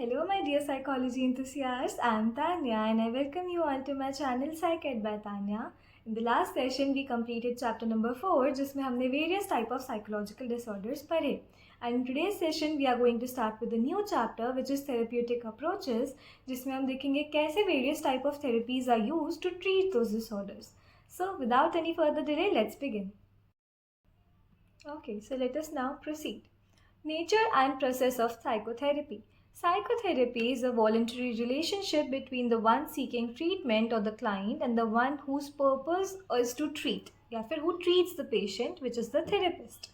Hello, my dear psychology enthusiasts. I am Tanya and I welcome you all to my channel PsychEd by Tanya. In the last session, we completed chapter number 4, जिसमें हमने various type of psychological disorders पढ़े. And in today's session, we are going to start with a new chapter, which is therapeutic approaches, जिसमें हम देखेंगे कैसे various type of therapies are used to treat those disorders. So, without any further delay, let's begin. Okay, so let us now proceed. Nature and process of psychotherapy. Psychotherapy is a voluntary relationship between the one seeking treatment or the client and the one whose purpose is to treat, या फिर who treats the patient, which is the therapist.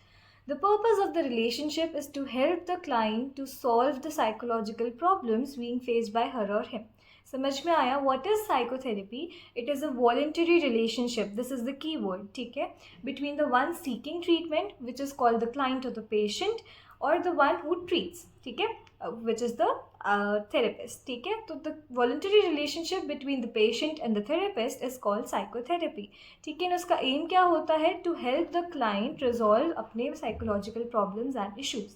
The purpose of the relationship is to help the client to solve the psychological problems being faced by her or him. समझ में आया? What is psychotherapy? It is a voluntary relationship. This is the key word, ठीक है? Between the one seeking treatment, which is called the client or the patient, or the one who treats, ठीक है? Which is the therapist, ठीक है? तो the voluntary relationship between the patient and the therapist is called psychotherapy, ठीक है? उसका aim क्या होता है? To help the client resolve अपने psychological problems and issues.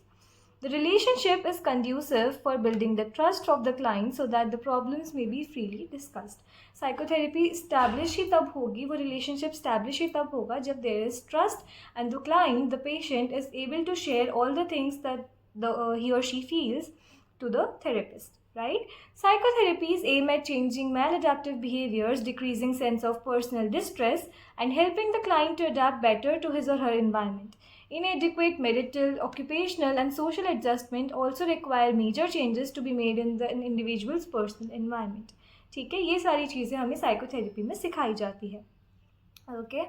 The relationship is conducive for building the trust of the client so that the problems may be freely discussed. Psychotherapy establish ही तब होगी, वो relationship establish ही तब होगा जब there is trust and the client, the patient, is able to share all the things that he or she feels to the therapist. Right? Psychotherapies aim at changing maladaptive behaviors, decreasing sense of personal distress, and helping the client to adapt better to his or her environment. Inadequate marital, occupational, and social adjustment also require major changes to be made in the individual's personal environment. ठीक है, ये सारी चीज़ें हमें psychotherapy में सिखाई जाती है. Okay.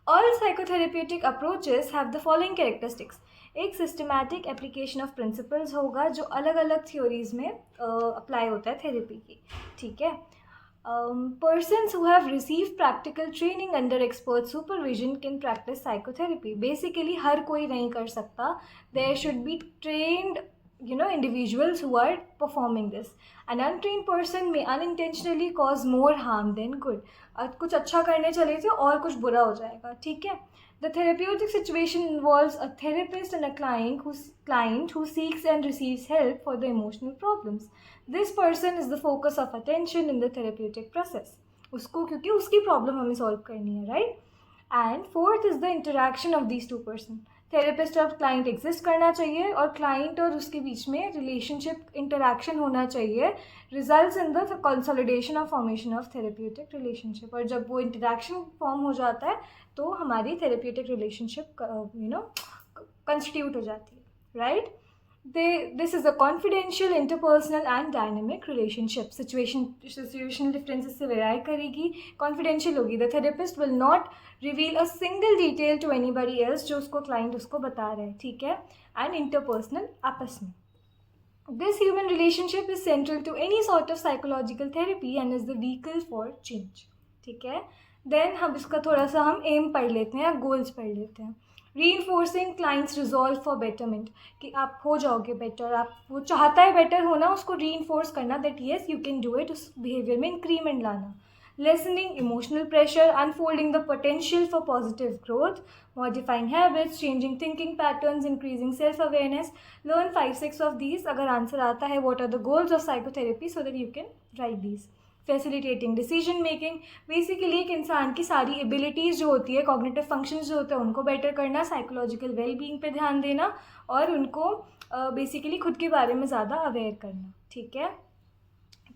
All psychotherapeutic approaches have the following characteristics. एक सिस्टमैटिक एप्लीकेशन ऑफ प्रिंसिपल्स होगा जो अलग अलग थ्योरीज में अप्लाई होता है थेरेपी की, ठीक है. Persons who have received practical training under expert supervision can practice psychotherapy. Basically हर कोई नहीं कर सकता. There should be trained individuals who are performing this. An untrained person may unintentionally cause more harm than good. कुछ अच्छा करने चले थे और कुछ बुरा हो जाएगा, ठीक है. The therapeutic situation involves a therapist and a client who seeks and receives help for the emotional problems. This person is the focus of attention in the therapeutic process. उसको क्योंकि उसकी प्रॉब्लम हमें सॉल्व करनी है, right. And fourth is the interaction of these two person. Therapist और client exist करना चाहिए और क्लाइंट और उसके बीच में रिलेशनशिप इंटरेक्शन होना चाहिए. रिजल्ट्स इन द कंसोलिडेशन और फॉर्मेशन ऑफ थेरेप्यूटिक रिलेशनशिप. और जब वो इंटरेक्शन फॉर्म हो जाता है तो हमारी थेरेप्यूटिक रिलेशनशिप कंस्टिट्यूट हो जाती है, right. This is a confidential, interpersonal and dynamic relationship. Situational differences से vary करेगी, confidential होगी. The therapist will not reveal a single detail to anybody else जो उसको client उसको बता रहा है, ठीक है. And interpersonal आपस में. This human relationship is central to any sort of psychological therapy and is the vehicle for change, ठीक है. Then हम इसका थोड़ा सा हम aim पढ़ लेते हैं, goals पढ़ लेते हैं. Reinforcing clients resolve for betterment, कि आप हो जाओगे बेटर, आप वो चाहता है बेटर होना, उसको reinforce करना that yes you can do it, उस behavior में increment लाना. Lessening emotional pressure, unfolding the potential for positive growth, modifying habits, changing thinking patterns, increasing self-awareness. Learn 5-6 of these. अगर आंसर आता है what are the goals of psychotherapy so that you can write these. Facilitating decision making, basically एक इंसान की सारी abilities जो होती है, कॉग्निटिव फंक्शंस जो होते हैं उनको बेटर करना, साइकोलॉजिकल वेलबींग पे ध्यान देना और उनको बेसिकली खुद के बारे में ज़्यादा अवेयर करना, ठीक है.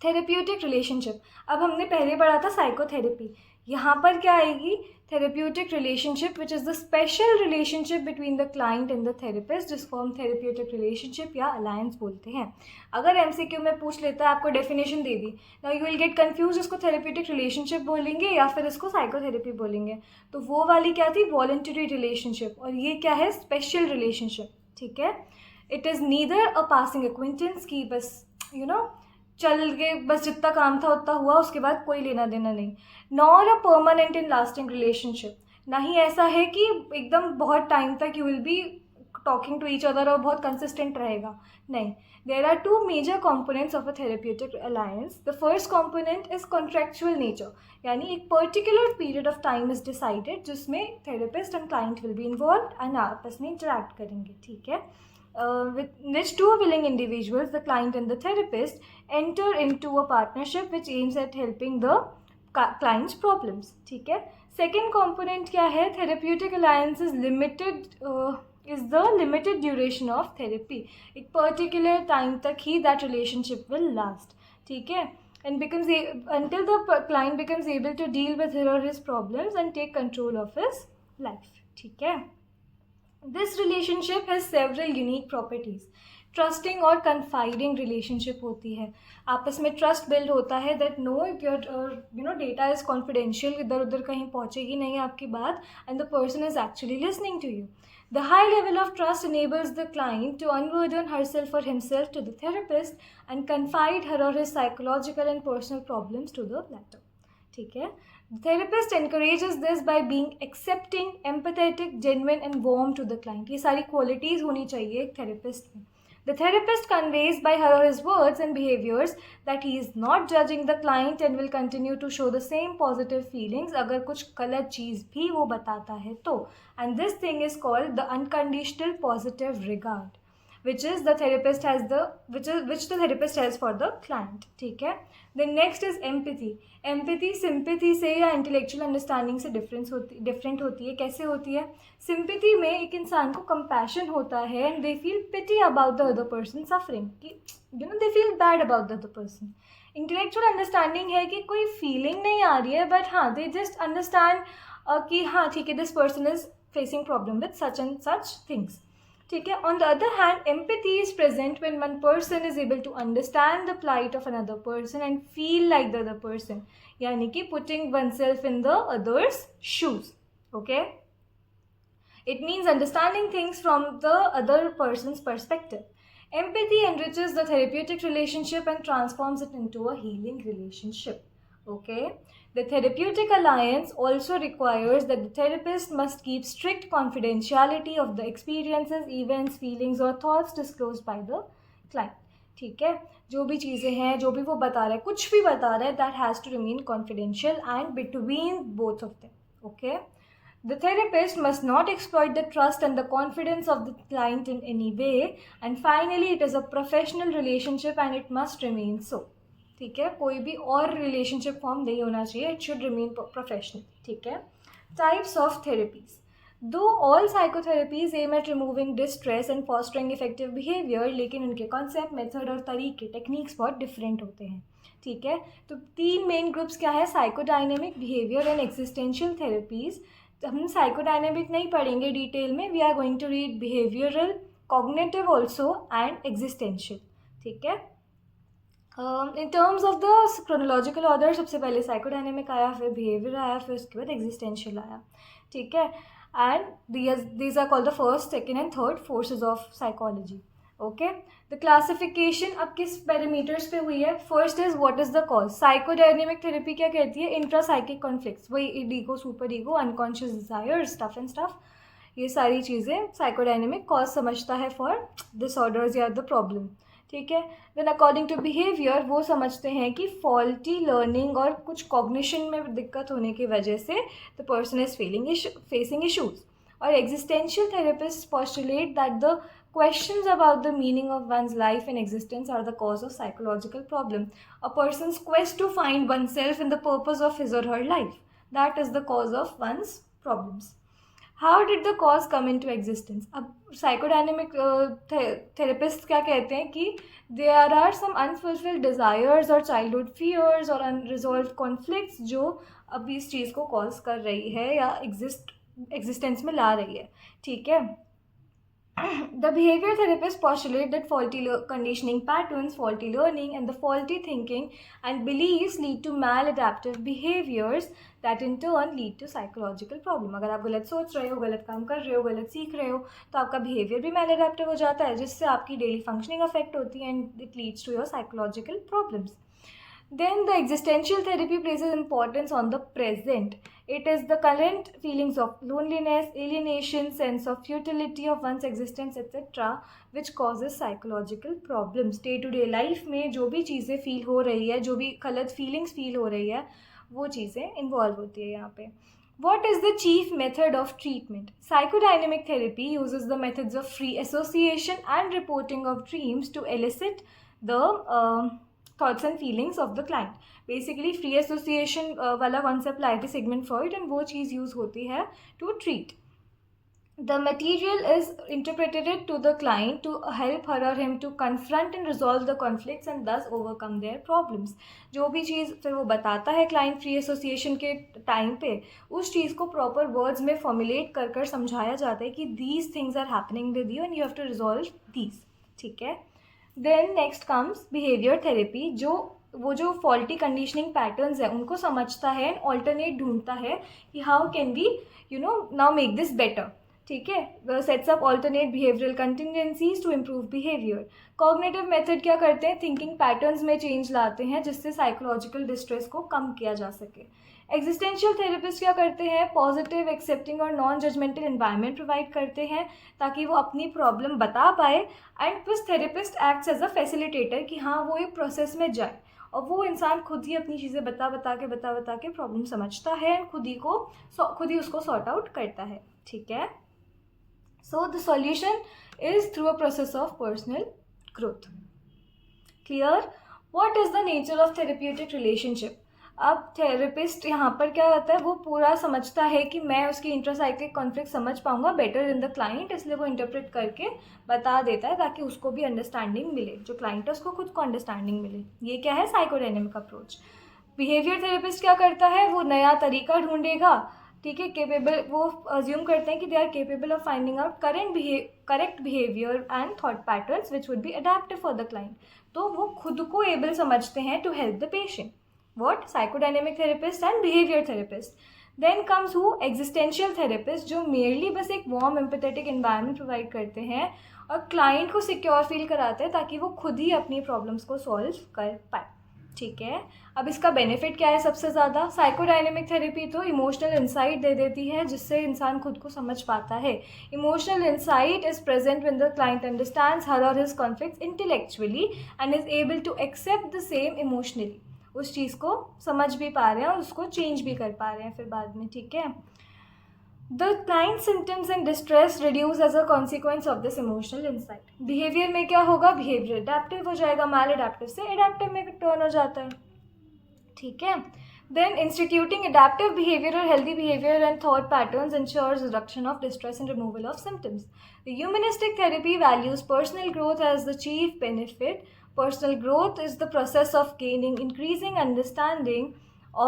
थेरेप्यूटिक रिलेशनशिप, अब हमने पहले पढ़ा था साइकोथेरेपी. यहाँ पर क्या आएगी? Therapeutic relationship which is the special relationship between the client and the therapist, जिसको हम थेरेप्यूटिक रिलेशनशिप या अलायंस बोलते हैं. अगर MCQ में पूछ लेता है, आपको definition they the, now you will get confuse, इसको थेरेप्यूटिक रिलेशनशिप बोलेंगे या फिर इसको साइकोथेरेपी बोलेंगे. तो वो वाली क्या थी? Voluntary relationship. और ये क्या है? स्पेशल रिलेशनशिप, ठीक है. It is neither a passing acquaintance की बस चल के बस जितना काम था उतना हुआ, उसके बाद कोई लेना देना नहीं. Nor a permanent and lasting relationship, ना ही ऐसा है कि एकदम बहुत टाइम तक you will be talking to each other और बहुत कंसिस्टेंट रहेगा, नहीं. There are 2 major components of a therapeutic alliance. The first component is contractual nature, यानी एक particular period of time is decided जिसमें therapist and client will be involve and आपस में interact करेंगे, ठीक है. with which two willing individuals, the client and the therapist, enter into a partnership which aims at helping the client's problems. ठीक है. Second component क्या है? Therapeutic alliance is limited is the limited duration of therapy. एक particular time तक ही that relationship will last. ठीक है. And becomes until the client becomes able to deal with her or his problems and take control of his life. ठीक है. This relationship has several unique properties. Trusting और कन्फाइडिंग relationship होती है. आपस में trust build होता है that no your data is confidential, इधर उधर कहीं पहुँचेगी नहीं आपकी बात, and the person is actually listening to you. The high level of trust enables the client to unburden herself or himself to the therapist and confide her or his psychological and personal problems to the latter. ठीक है. The therapist encourages this by being accepting, empathetic, genuine and warm to the client. ये सारी qualities होनी चाहिए एक therapist में. The therapist conveys by her or his words and behaviors that he is not judging the client and will continue to show the same positive feelings अगर कुछ गलत चीज़ भी वो बताता है तो. And this thing is called the unconditional positive regard, which the therapist has for the client. ठीक है. Then next is empathy. Empathy sympathy से या intellectual understanding से different होती है. कैसे होती है? Sympathy में एक इंसान को compassion होता है and they feel pity about the other person suffering. कि they feel bad about the other person. Intellectual understanding है कि कोई feeling नहीं आ रही है, but हाँ they just understand कि हाँ ठीक है, this person is facing problem with such and such things. ठीक है. On the other hand, empathy is present when one person is able to understand the plight of another person and feel like the other person. यानी कि putting oneself in the other's shoes. Okay? It means understanding things from the other person's perspective. Empathy enriches the therapeutic relationship and transforms it into a healing relationship. Okay? The therapeutic alliance also requires that the therapist must keep strict confidentiality of the experiences, events, feelings or thoughts disclosed by the client. ठीक है. जो भी चीज़ें हैं, जो भी वो बता रहा है, कुछ भी बता रहा है, that has to remain confidential and between both of them. Okay? The therapist must not exploit the trust and the confidence of the client in any way. And finally, it is a professional relationship and it must remain so. ठीक है. कोई भी और relationship form नहीं होना चाहिए. It should remain professional. ठीक है. Types of therapies. Though all psychotherapies aim at removing distress and fostering effective behaviour, लेकिन उनके कॉन्सेप्ट, मेथड और तरीके, टेक्निक्स बहुत डिफरेंट होते हैं. ठीक है. तो तीन मेन ग्रुप्स क्या है? Psychodynamic, behaviour and existential therapies. हम साइकोडायनेमिक नहीं पढ़ेंगे डिटेल में. We are going to read behavioural, cognitive also and existential. ठीक है. In terms of the chronological order, सबसे पहले साइकोडायनेमिक आया, फिर बिहेवियर आया, फिर उसके बाद एक्जिस्टेंशियल आया. ठीक है. And these are called the first, second and third forces of psychology. Okay. The classification अब किस पैरामीटर्स पे हुई है? First is what is the cause. Psychodynamic therapy क्या कहती है? इंट्रासाइकिक कॉन्फ्लिक्ट्स, वही ego, super ego, unconscious desire, stuff and stuff, ये सारी चीज़ें साइकोडायनेमिक कॉज समझता है फॉर डिसऑर्डर्स या द प्रॉब्लम. ठीक है. देन अकॉर्डिंग टू बिहेवियर वो समझते हैं कि फॉल्टी लर्निंग और कुछ कॉग्निशन में दिक्कत होने की वजह से the person is facing issues. और existential therapist postulate that the questions about the meaning of one's life and existence are the cause of psychological problem. A person's quest to find oneself in the purpose of his or her life, that is the cause of one's problems. How did the cause come into existence? अब psychodynamic therapists क्या कहते हैं कि there are some unfulfilled desires or childhood fears or unresolved conflicts जो अब इस चीज़ को cause कर रही है या existence में ला रही है. ठीक है. The behavior therapists postulate that faulty conditioning patterns, faulty learning, and the faulty thinking and beliefs lead to maladaptive behaviors that in turn lead to psychological problem. अगर आप गलत सोच रहे हो, गलत काम कर रहे हो, गलत सीख रहे हो, तो आपका behavior भी maladaptive हो जाता है, जिससे आपकी daily functioning affect होती है and it leads to your psychological problems. Then the existential therapy places importance on the present. It is the current feelings of loneliness, alienation, sense of futility of one's existence, etc. which causes psychological problems. Day to day life में जो भी चीज़ें feel हो रही है, जो भी गलत feelings feel हो रही है, वो चीज़ें involve होती है यहाँ पे. What is the chief method of treatment? Psychodynamic therapy uses the methods of free association and reporting of dreams to elicit the thoughts and feelings of the client. Basically free association वाला concept लाए थे Sigmund Freud, and वो चीज़ use होती है to treat. The material is interpreted to the client to help her or him to confront and resolve the conflicts and thus overcome their problems. जो भी चीज़ फिर वो बताता है client free association के टाइम पे, उस चीज़ को proper words में formulate कर कर समझाया जाता है कि these things are happening with you and you have to resolve these. ठीक है. Then next comes behavior therapy, जो faulty conditioning patterns है उनको समझता है and alternate ढूंढता है कि how can we now make this better. ठीक है. Sets up alternate behavioural contingencies to improve behaviour. Cognitive method क्या करते हैं, थिंकिंग पैटर्न्स में चेंज लाते हैं जिससे साइकोलॉजिकल डिस्ट्रेस को कम किया जा सके. एग्जिस्टेंशियल थेरेपिस्ट क्या करते हैं, पॉजिटिव एक्सेप्टिंग और नॉन जजमेंटल एनवायरनमेंट प्रोवाइड करते हैं ताकि वो अपनी प्रॉब्लम बता पाए, and plus therapist acts as a facilitator कि हाँ वो एक प्रोसेस में जाए, और वो इंसान खुद ही अपनी चीज़ें बता के प्रॉब्लम समझता है एंड खुद ही उसको सॉर्ट आउट करता है. ठीक है. So the solution is through a process of personal growth. Clear? What is the nature of therapeutic relationship? अब थेरेपिस्ट यहाँ पर क्या होता है, वो पूरा समझता है कि मैं उसकी इंट्रासाइकिक कॉन्फ्लिक्ट समझ पाऊंगा बेटर देन द क्लाइंट, इसलिए वो इंटरप्रेट करके बता देता है ताकि उसको भी अंडरस्टैंडिंग मिले, जो क्लाइंट है उसको खुद को अंडरस्टैंडिंग मिले. ये क्या है, साइकोडायनेमिक अप्रोच. बिहेवियर थेरेपिस्ट क्या करता है, वो नया तरीका ढूंढेगा. ठीक है. केपेबल, वो अज्यूम करते हैं कि they are capable of finding out correct behaviour and thought patterns which would be adaptive for the client. तो वो खुद को एबल समझते हैं to help the patient. What? Psychodynamic therapist and behaviour therapist. Then comes who? Existential therapist, जो merely बस एक warm empathetic environment provide करते हैं और क्लाइंट को सिक्योर फील कराते हैं ताकि वो खुद ही अपनी प्रॉब्लम्स को सॉल्व कर पाए. ठीक है. अब इसका बेनिफिट क्या है सबसे ज़्यादा? साइकोडायनेमिक थेरेपी तो इमोशनल इंसाइट दे देती है जिससे इंसान खुद को समझ पाता है. Emotional insight is present when the client understands her और his conflicts intellectually and is able to accept the same emotionally. उस चीज़ को समझ भी पा रहे हैं और उसको चेंज भी कर पा रहे हैं फिर बाद में. ठीक है. The client symptoms and distress reduce as a consequence of this emotional insight. Behaviour में क्या होगा, बिहेवियर अडेप्टिव हो जाएगा, मैल अडेप्टिव से एडेप्टिव में टर्न हो जाता है. ठीक है. Then instituting adaptive behavior or healthy behavior and thought patterns ensures reduction of distress and removal of symptoms. The humanistic therapy values personal growth as the chief benefit. Personal growth is the process of gaining increasing understanding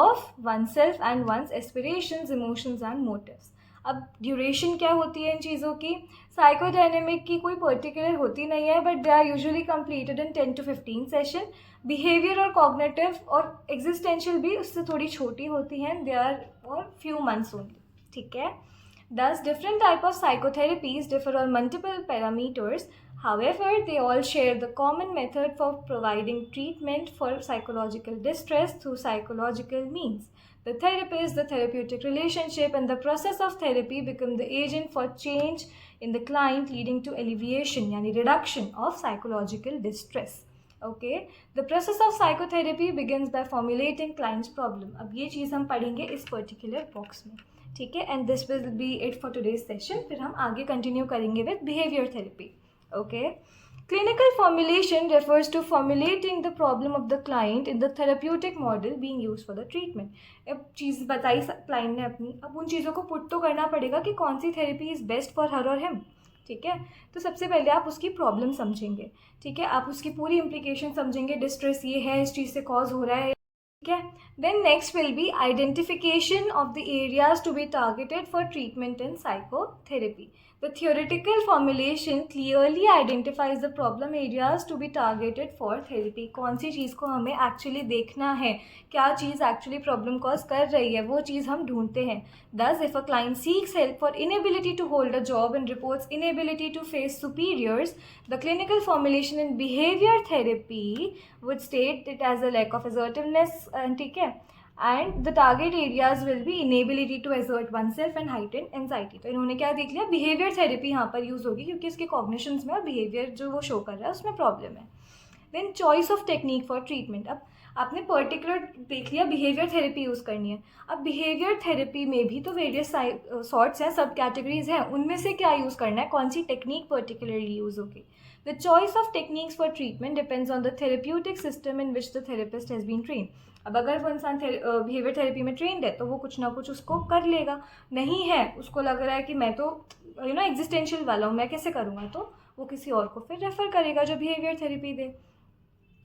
of oneself and one's aspirations, emotions and motives. अब duration क्या होती है इन चीज़ों की? Psychodynamic की कोई particular होती नहीं है, but they are usually completed in 10 to 15 session. Behaviour और कॉग्निटिव और एग्जिस्टेंशियल भी उससे थोड़ी छोटी होती हैं, they are for few months only. ठीक है. Thus, different type of psychotherapies differ on multiple parameters. However, they all share the common method for providing treatment for psychological distress through psychological means. The therapist, the therapeutic relationship, and the process of therapy become the agent for change in the client, leading to alleviation, yani reduction of psychological distress. Okay, the process of psychotherapy begins by formulating client's problem. अब ये चीज़ हम पढ़ेंगे इस particular box में. ठीक है. And this will be it for today's session. फिर हम आगे कंटिन्यू करेंगे with behaviour therapy. Okay. Clinical formulation refers to formulating the problem of the client in the therapeutic model being used for the treatment. अब चीज़ बताई client ने अपनी, अब उन चीज़ों को पुट तो करना पड़ेगा कि कौन सी therapy is best for her और हिम. ठीक है. तो सबसे पहले आप उसकी प्रॉब्लम समझेंगे. ठीक है. आप उसकी पूरी इम्प्लीकेशन समझेंगे, डिस्ट्रेस ये है, इस चीज़ से कॉज हो रहा है. ठीक है. Then next will be identification of the areas to be targeted for treatment in psychotherapy. The theoretical formulation clearly identifies the problem areas to be targeted for therapy. कौन सी चीज़ को हमें actually देखना है, क्या चीज़ actually problem cause कर रही है, वो चीज़ हम ढूंढते हैं. Thus, if a client seeks help for inability to hold a job and reports inability to face superiors, the clinical formulation in behavior therapy would state it as a lack of assertiveness. ठीक है. And the target areas will be inability to assert oneself and heightened anxiety. तो इन्होंने क्या देख लिया, behaviour therapy यहाँ पर use होगी क्योंकि इसके कॉग्निशंस में और बिहेवियर जो वो शो कर रहा है उसमें प्रॉब्लम है. Then choice of technique for treatment. अब आपने पर्टिकुलर देख लिया बिहेवियर थेरेपी यूज़ करनी है। अब बिहेवियर थेरेपी में भी तो वेरियस सॉर्ट्स हैं, सब कैटेगरीज हैं, उनमें से क्या यूज़ करना है, कौन सी टेक्निक पर्टिकुलरली यूज़ होगी। The choice of techniques for treatment depends on the therapeutic system in which the therapist has been train. अब अगर वो इंसान बिहेवियर थेरेपी में ट्रेंड है तो वो कुछ ना कुछ उसको कर लेगा, नहीं है उसको लग रहा है कि मैं तो एग्जिस्टेंशियल वाला हूँ, मैं कैसे करूँगा, तो वो किसी और को फिर रेफ़र करेगा जो behaviour therapy they.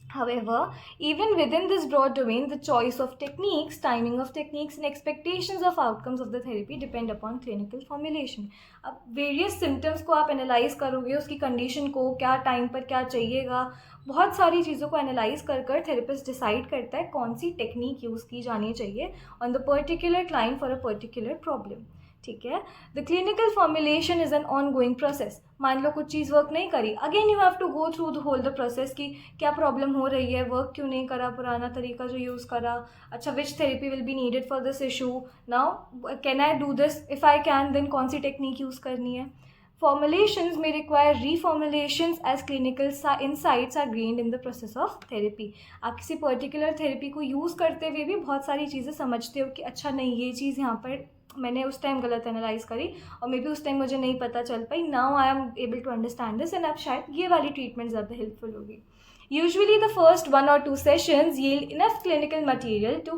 However, even within this broad domain, the choice of techniques, timing of techniques, and expectations of outcomes of the therapy depend upon clinical formulation. अब various symptoms को आप analyze करोगे, उसकी condition को, क्या time पर क्या चाहिएगा, बहुत सारी चीज़ों को analyze कर कर therapist decide करता है कौन सी technique use की जानी चाहिए on the particular client for a particular problem. ठीक है। The clinical formulation is an ongoing process. मान लो कुछ चीज़ वर्क नहीं करी, again you have to go through the whole the process की क्या प्रॉब्लम हो रही है, वर्क क्यों नहीं करा पुराना तरीका जो यूज़ करा, अच्छा which therapy will be needed for this issue, now can I do this, if I can then कौन सी टेक्निक यूज़ करनी है। Formulations may require reformulations as clinical insights are gained in the process of therapy. आप किसी particular therapy को use करते हुए भी बहुत सारी चीज़ें समझते हो कि अच्छा नहीं ये चीज़ यहाँ पर मैंने उस टाइम गलत एनालाइज करी और मे बी उस टाइम मुझे नहीं पता चल पाई, now I am able to understand this and अब शायद ये वाली ट्रीटमेंट ज़्यादा हेल्पफुल होगी। Usually the first 1 or 2 sessions yield enough clinical material to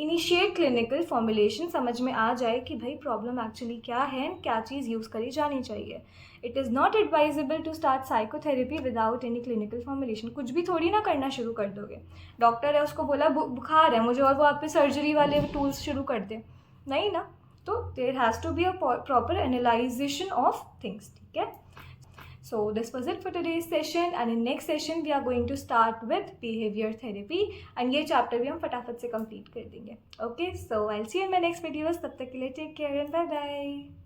initiate clinical formulation, समझ में आ जाए कि भाई प्रॉब्लम एक्चुअली क्या है, क्या चीज़ यूज़ करी जानी चाहिए। It is not advisable to start psychotherapy without any clinical formulation. कुछ भी थोड़ी ना करना शुरू कर दोगे, डॉक्टर है उसको बोला बुखार है मुझे और वो आप पे सर्जरी वाले टूल्स शुरू कर दे, नहीं ना। तो there has to be a proper analysation of things, ठीक है। So this was it for today's session, and in next session we are going to start with behavior therapy, and ये chapter भी हम फटाफट से complete कर देंगे। Okay, so I'll see you in my next videos. तब तक के लिए take care and bye bye.